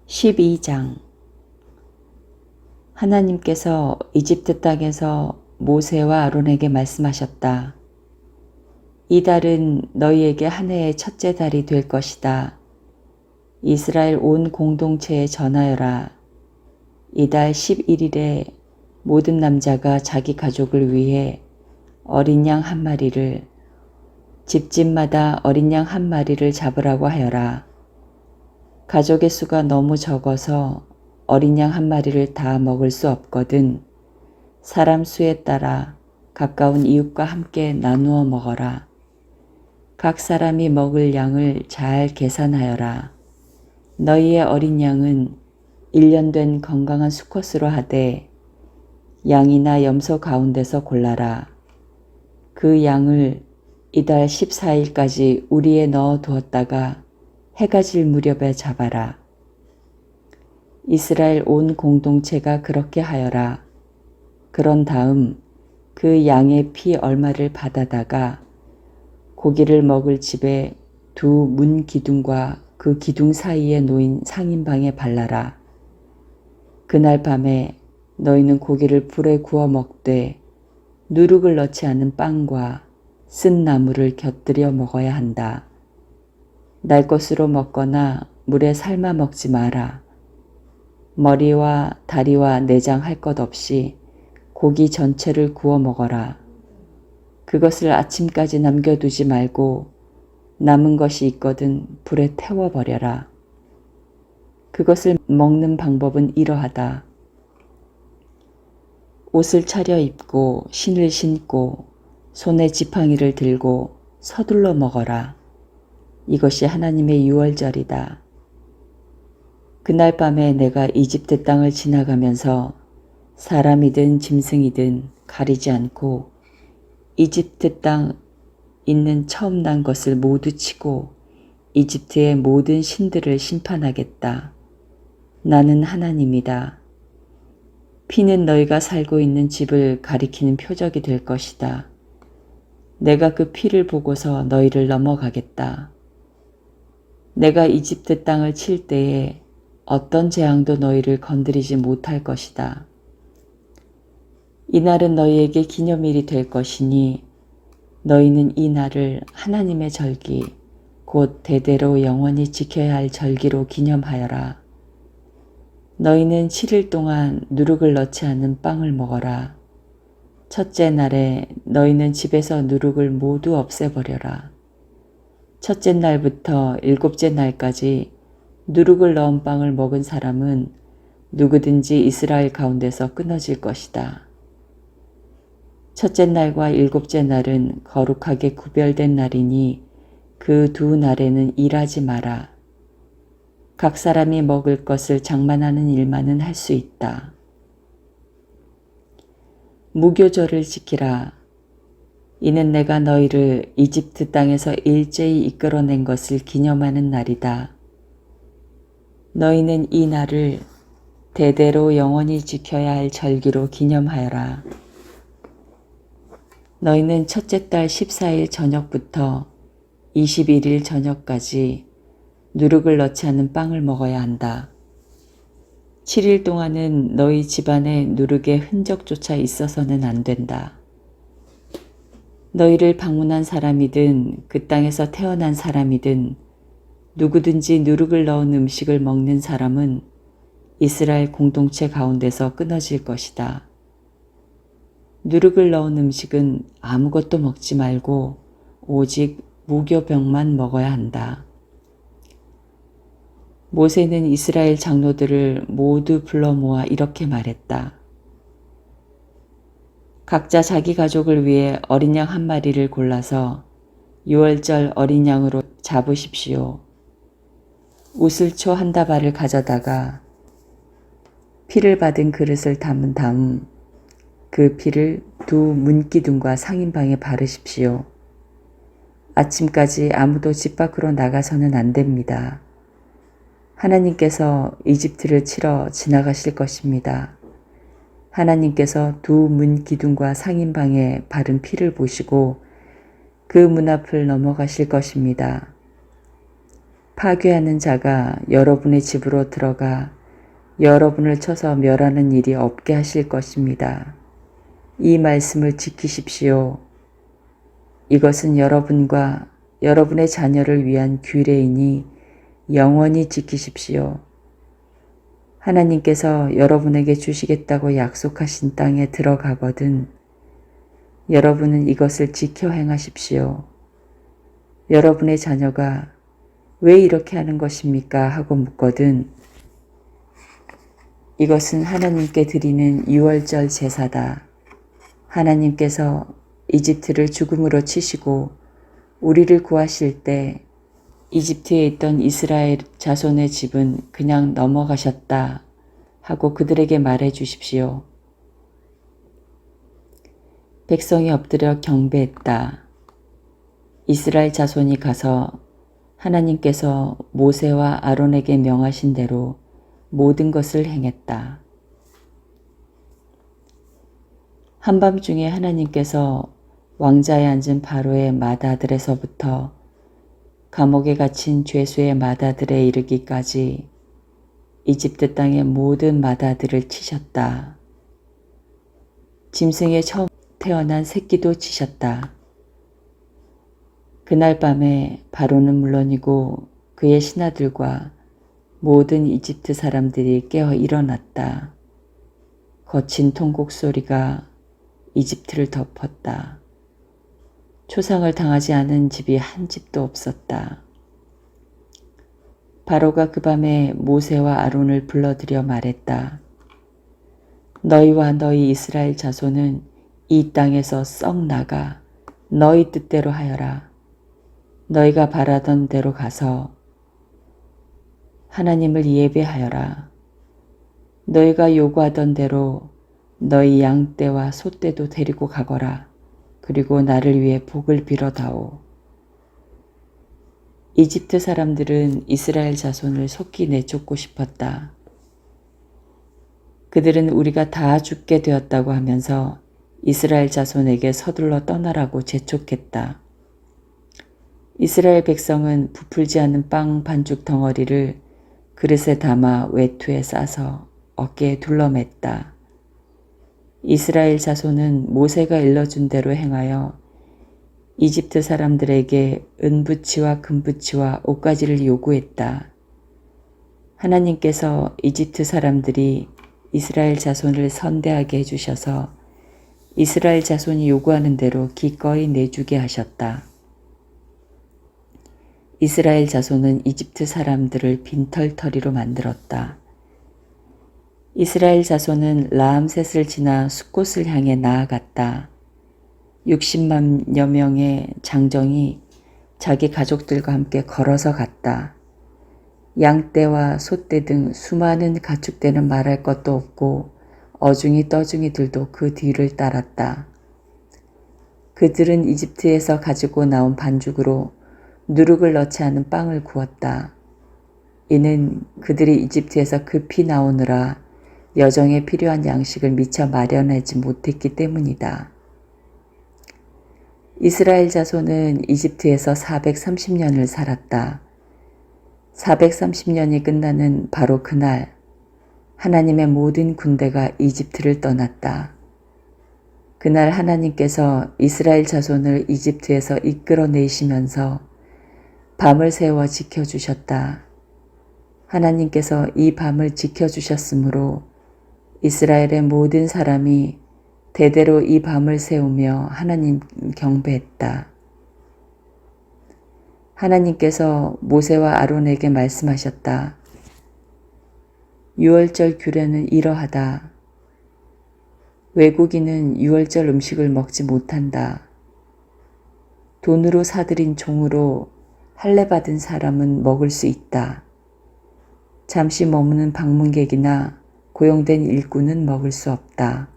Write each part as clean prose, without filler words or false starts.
12장. 하나님께서 이집트 땅에서 모세와 아론에게 말씀하셨다. 이 달은 너희에게 한 해의 첫째 달이 될 것이다. 이스라엘 온 공동체에 전하여라. 이달 11일에 모든 남자가 자기 가족을 위해 어린 양 한 마리를, 집집마다 어린 양 한 마리를 잡으라고 하여라. 가족의 수가 너무 적어서 어린 양 한 마리를 다 먹을 수 없거든 사람 수에 따라 가까운 이웃과 함께 나누어 먹어라. 각 사람이 먹을 양을 잘 계산하여라. 너희의 어린 양은 1년 된 건강한 수컷으로 하되 양이나 염소 가운데서 골라라. 그 양을 이달 14일까지 우리에 넣어 두었다가 해가 질 무렵에 잡아라. 이스라엘 온 공동체가 그렇게 하여라. 그런 다음 그 양의 피 얼마를 받아다가 고기를 먹을 집에 두 문 기둥과 그 기둥 사이에 놓인 상인방에 발라라. 그날 밤에 너희는 고기를 불에 구워 먹되 누룩을 넣지 않은 빵과 쓴 나물을 곁들여 먹어야 한다. 날 것으로 먹거나 물에 삶아 먹지 마라. 머리와 다리와 내장 할 것 없이 고기 전체를 구워 먹어라. 그것을 아침까지 남겨두지 말고 남은 것이 있거든 불에 태워버려라. 그것을 먹는 방법은 이러하다. 옷을 차려입고 신을 신고 손에 지팡이를 들고 서둘러 먹어라. 이것이 하나님의 유월절이다. 그날 밤에 내가 이집트 땅을 지나가면서 사람이든 짐승이든 가리지 않고 이집트 땅 있는 처음 난 것을 모두 치고 이집트의 모든 신들을 심판하겠다. 나는 하나님이다. 피는 너희가 살고 있는 집을 가리키는 표적이 될 것이다. 내가 그 피를 보고서 너희를 넘어가겠다. 내가 이집트 땅을 칠 때에 어떤 재앙도 너희를 건드리지 못할 것이다. 이날은 너희에게 기념일이 될 것이니 너희는 이 날을 하나님의 절기, 곧 대대로 영원히 지켜야 할 절기로 기념하여라. 너희는 7일 동안 누룩을 넣지 않는 빵을 먹어라. 첫째 날에 너희는 집에서 누룩을 모두 없애버려라. 첫째 날부터 7째 날까지 누룩을 넣은 빵을 먹은 사람은 누구든지 이스라엘 가운데서 끊어질 것이다. 첫째 날과 7째 날은 거룩하게 구별된 날이니 그 두 날에는 일하지 마라. 각 사람이 먹을 것을 장만하는 일만은 할 수 있다. 무교절을 지키라. 이는 내가 너희를 이집트 땅에서 일제히 이끌어낸 것을 기념하는 날이다. 너희는 이 날을 대대로 영원히 지켜야 할 절기로 기념하여라. 너희는 첫째 달 14일 저녁부터 21일 저녁까지 누룩을 넣지 않는 빵을 먹어야 한다. 7일 동안은 너희 집안에 누룩의 흔적조차 있어서는 안 된다. 너희를 방문한 사람이든 그 땅에서 태어난 사람이든 누구든지 누룩을 넣은 음식을 먹는 사람은 이스라엘 공동체 가운데서 끊어질 것이다. 누룩을 넣은 음식은 아무것도 먹지 말고 오직 무교병만 먹어야 한다. 모세는 이스라엘 장로들을 모두 불러 모아 이렇게 말했다. 각자 자기 가족을 위해 어린 양 한 마리를 골라서 유월절 어린 양으로 잡으십시오. 우슬초 한 다발을 가져다가 피를 받은 그릇을 담은 다음 그 피를 두 문기둥과 상인방에 바르십시오. 아침까지 아무도 집 밖으로 나가서는 안 됩니다. 하나님께서 이집트를 치러 지나가실 것입니다. 하나님께서 두 문 기둥과 상인방에 바른 피를 보시고 그 문 앞을 넘어가실 것입니다. 파괴하는 자가 여러분의 집으로 들어가 여러분을 쳐서 멸하는 일이 없게 하실 것입니다. 이 말씀을 지키십시오. 이것은 여러분과 여러분의 자녀를 위한 규례이니 영원히 지키십시오. 하나님께서 여러분에게 주시겠다고 약속하신 땅에 들어가거든 여러분은 이것을 지켜 행하십시오. 여러분의 자녀가 왜 이렇게 하는 것입니까? 하고 묻거든 이것은 하나님께 드리는 유월절 제사다. 하나님께서 이집트를 죽음으로 치시고 우리를 구하실 때 이집트에 있던 이스라엘 자손의 집은 그냥 넘어가셨다 하고 그들에게 말해 주십시오. 백성이 엎드려 경배했다. 이스라엘 자손이 가서 하나님께서 모세와 아론에게 명하신 대로 모든 것을 행했다. 한밤중에 하나님께서 왕자에 앉은 바로의 맏아들에서부터 감옥에 갇힌 죄수의 맏아들에 이르기까지 이집트 땅의 모든 맏아들을 치셨다. 짐승의 처음 태어난 새끼도 치셨다. 그날 밤에 바로는 물론이고 그의 신하들과 모든 이집트 사람들이 깨어 일어났다. 거친 통곡 소리가 이집트를 덮었다. 초상을 당하지 않은 집이 한 집도 없었다. 바로가 그 밤에 모세와 아론을 불러들여 말했다. 너희와 너희 이스라엘 자손은 이 땅에서 썩 나가 너희 뜻대로 하여라. 너희가 바라던 대로 가서 하나님을 예배하여라. 너희가 요구하던 대로 너희 양떼와 소떼도 데리고 가거라. 그리고 나를 위해 복을 빌어다오. 이집트 사람들은 이스라엘 자손을 속히 내쫓고 싶었다. 그들은 우리가 다 죽게 되었다고 하면서 이스라엘 자손에게 서둘러 떠나라고 재촉했다. 이스라엘 백성은 부풀지 않은 빵 반죽 덩어리를 그릇에 담아 외투에 싸서 어깨에 둘러맸다. 이스라엘 자손은 모세가 일러준 대로 행하여 이집트 사람들에게 은부치와 금부치와 옷가지를 요구했다. 하나님께서 이집트 사람들이 이스라엘 자손을 선대하게 해주셔서 이스라엘 자손이 요구하는 대로 기꺼이 내주게 하셨다. 이스라엘 자손은 이집트 사람들을 빈털터리로 만들었다. 이스라엘 자손은 라암셋을 지나 숫곳을 향해 나아갔다. 60만여 명의 장정이 자기 가족들과 함께 걸어서 갔다. 양떼와 소떼 등 수많은 가축대는 말할 것도 없고 어중이 떠중이들도 그 뒤를 따랐다. 그들은 이집트에서 가지고 나온 반죽으로 누룩을 넣지 않은 빵을 구웠다. 이는 그들이 이집트에서 급히 나오느라 여정에 필요한 양식을 미처 마련하지 못했기 때문이다. 이스라엘 자손은 이집트에서 430년을 살았다. 430년이 끝나는 바로 그날 하나님의 모든 군대가 이집트를 떠났다. 그날 하나님께서 이스라엘 자손을 이집트에서 이끌어내시면서 밤을 새워 지켜주셨다. 하나님께서 이 밤을 지켜주셨으므로 이스라엘의 모든 사람이 대대로 이 밤을 세우며 하나님 경배했다. 하나님께서 모세와 아론에게 말씀하셨다. 유월절 규례는 이러하다. 외국인은 유월절 음식을 먹지 못한다. 돈으로 사들인 종으로 할례받은 사람은 먹을 수 있다. 잠시 머무는 방문객이나 고용된 일꾼은 먹을 수 없다.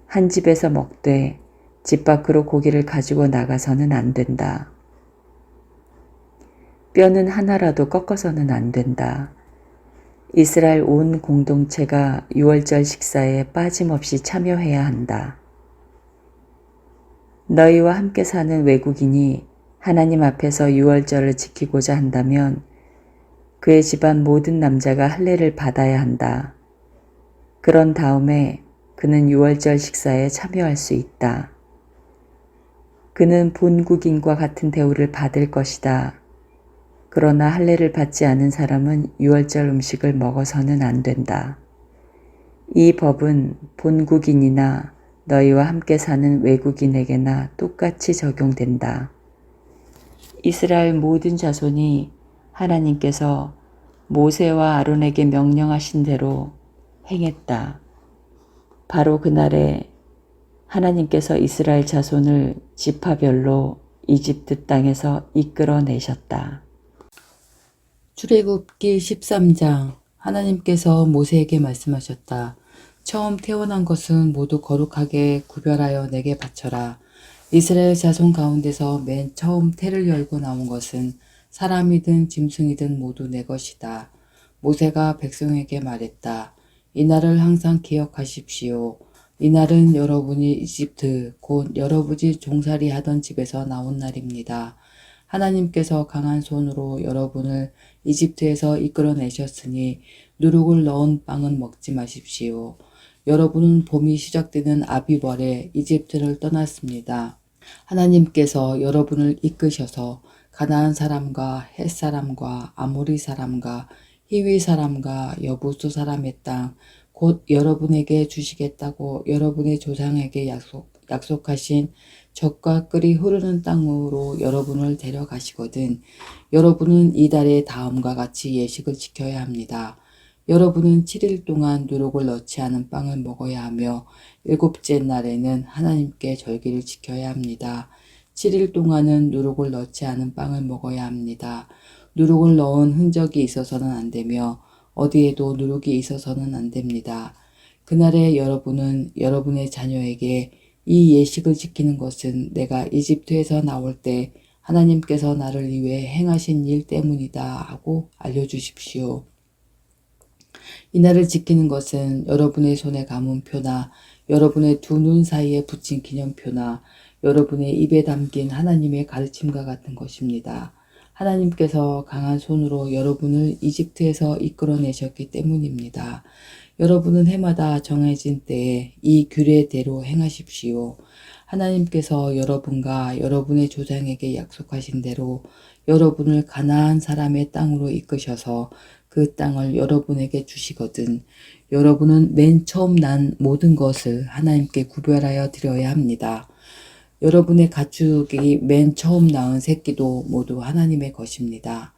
한 집에서 먹되 집 밖으로 고기를 가지고 나가서는 안 된다. 뼈는 하나라도 꺾어서는 안 된다. 이스라엘 온 공동체가 유월절 식사에 빠짐없이 참여해야 한다. 너희와 함께 사는 외국인이 하나님 앞에서 유월절을 지키고자 한다면 그의 집안 모든 남자가 할례를 받아야 한다. 그런 다음에 그는 유월절 식사에 참여할 수 있다. 그는 본국인과 같은 대우를 받을 것이다. 그러나 할례를 받지 않은 사람은 유월절 음식을 먹어서는 안 된다. 이 법은 본국인이나 너희와 함께 사는 외국인에게나 똑같이 적용된다. 이스라엘 모든 자손이 하나님께서 모세와 아론에게 명령하신 대로 행했다. 바로 그날에 하나님께서 이스라엘 자손을 지파별로 이집트 땅에서 이끌어내셨다. 출애굽기 13장. 하나님께서 모세에게 말씀하셨다. 처음 태어난 것은 모두 거룩하게 구별하여 내게 바쳐라. 이스라엘 자손 가운데서 맨 처음 태를 열고 나온 것은 사람이든 짐승이든 모두 내 것이다. 모세가 백성에게 말했다. 이날을 항상 기억하십시오. 이날은 여러분이 이집트 곧 여러분이 종살이 하던 집에서 나온 날입니다. 하나님께서 강한 손으로 여러분을 이집트에서 이끌어내셨으니 누룩을 넣은 빵은 먹지 마십시오. 여러분은 봄이 시작되는 아비벌에 이집트를 떠났습니다. 하나님께서 여러분을 이끄셔서 가나안 사람과 헷 사람과 아모리 사람과 히위 사람과 여부수 사람의 땅 곧 여러분에게 주시겠다고 여러분의 조상에게 약속하신 젖과 꿀이 흐르는 땅으로 여러분을 데려가시거든 여러분은 이달의 다음과 같이 예식을 지켜야 합니다. 여러분은 7일 동안 누룩을 넣지 않은 빵을 먹어야 하며 일곱째 날에는 하나님께 절기를 지켜야 합니다. 7일 동안은 누룩을 넣지 않은 빵을 먹어야 합니다. 누룩을 넣은 흔적이 있어서는 안 되며 어디에도 누룩이 있어서는 안 됩니다. 그날에 여러분은 여러분의 자녀에게 이 예식을 지키는 것은 내가 이집트에서 나올 때 하나님께서 나를 위해 행하신 일 때문이다 하고 알려주십시오. 이날을 지키는 것은 여러분의 손에 감은 표나 여러분의 두 눈 사이에 붙인 기념표나 여러분의 입에 담긴 하나님의 가르침과 같은 것입니다. 하나님께서 강한 손으로 여러분을 이집트에서 이끌어내셨기 때문입니다. 여러분은 해마다 정해진 때에 이 규례대로 행하십시오. 하나님께서 여러분과 여러분의 조상에게 약속하신 대로 여러분을 가나안 사람의 땅으로 이끄셔서 그 땅을 여러분에게 주시거든 여러분은 맨 처음 난 모든 것을 하나님께 구별하여 드려야 합니다. 여러분의 가축이 맨 처음 낳은 새끼도 모두 하나님의 것입니다.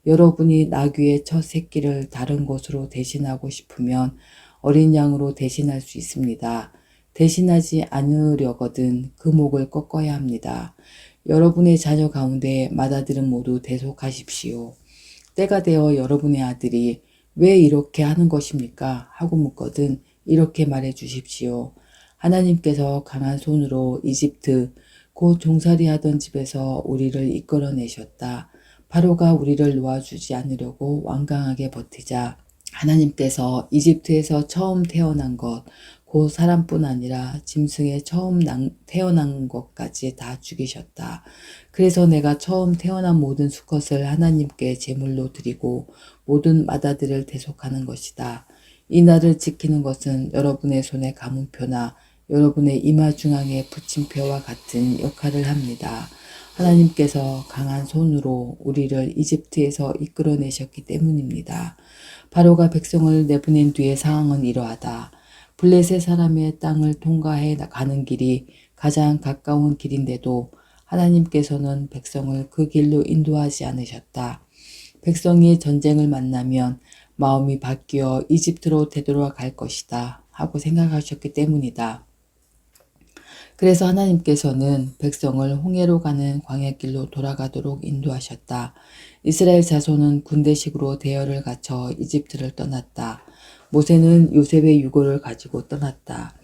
여러분이 나귀의 첫 새끼를 다른 것으로 대신하고 싶으면 어린 양으로 대신할 수 있습니다. 대신하지 않으려거든 그 목을 꺾어야 합니다. 여러분의 자녀 가운데 맏아들은 모두 대속하십시오. 때가 되어 여러분의 아들이 왜 이렇게 하는 것입니까? 하고 묻거든 이렇게 말해 주십시오. 하나님께서 강한 손으로 이집트 곧 종살이 하던 집에서 우리를 이끌어내셨다. 바로가 우리를 놓아주지 않으려고 완강하게 버티자 하나님께서 이집트에서 처음 태어난 것, 곧 사람뿐 아니라 짐승의 처음 태어난 것까지 다 죽이셨다. 그래서 내가 처음 태어난 모든 수컷을 하나님께 제물로 드리고 모든 맏아들을 대속하는 것이다. 이 날을 지키는 것은 여러분의 손에 감은 표나 여러분의 이마 중앙에 붙인 표와 같은 역할을 합니다. 하나님께서 강한 손으로 우리를 이집트에서 이끌어내셨기 때문입니다. 바로가 백성을 내보낸 뒤의 상황은 이러하다. 블레셋 사람의 땅을 통과해 가는 길이 가장 가까운 길인데도 하나님께서는 백성을 그 길로 인도하지 않으셨다. 백성이 전쟁을 만나면 마음이 바뀌어 이집트로 되돌아갈 것이다 하고 생각하셨기 때문이다. 그래서 하나님께서는 백성을 홍해로 가는 광야길로 돌아가도록 인도하셨다. 이스라엘 자손은 군대식으로 대열을 갖춰 이집트를 떠났다. 모세는 요셉의 유고를 가지고 떠났다.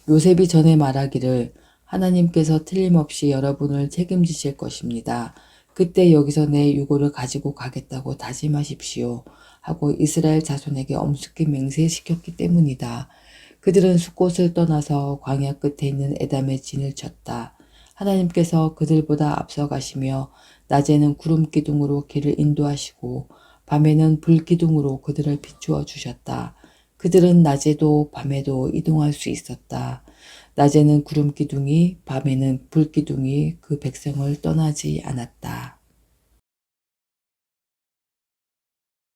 요셉이 전에 말하기를 하나님께서 틀림없이 여러분을 책임지실 것입니다. 그때 여기서 내 유고를 가지고 가겠다고 다짐하십시오. 하고 이스라엘 자손에게 엄숙히 맹세시켰기 때문이다. 그들은 숫곳을 떠나서 광야 끝에 있는 에담의 진을 쳤다. 하나님께서 그들보다 앞서가시며 낮에는 구름 기둥으로 길을 인도하시고 밤에는 불 기둥으로 그들을 비추어 주셨다. 그들은 낮에도 밤에도 이동할 수 있었다. 낮에는 구름 기둥이 밤에는 불 기둥이 그 백성을 떠나지 않았다.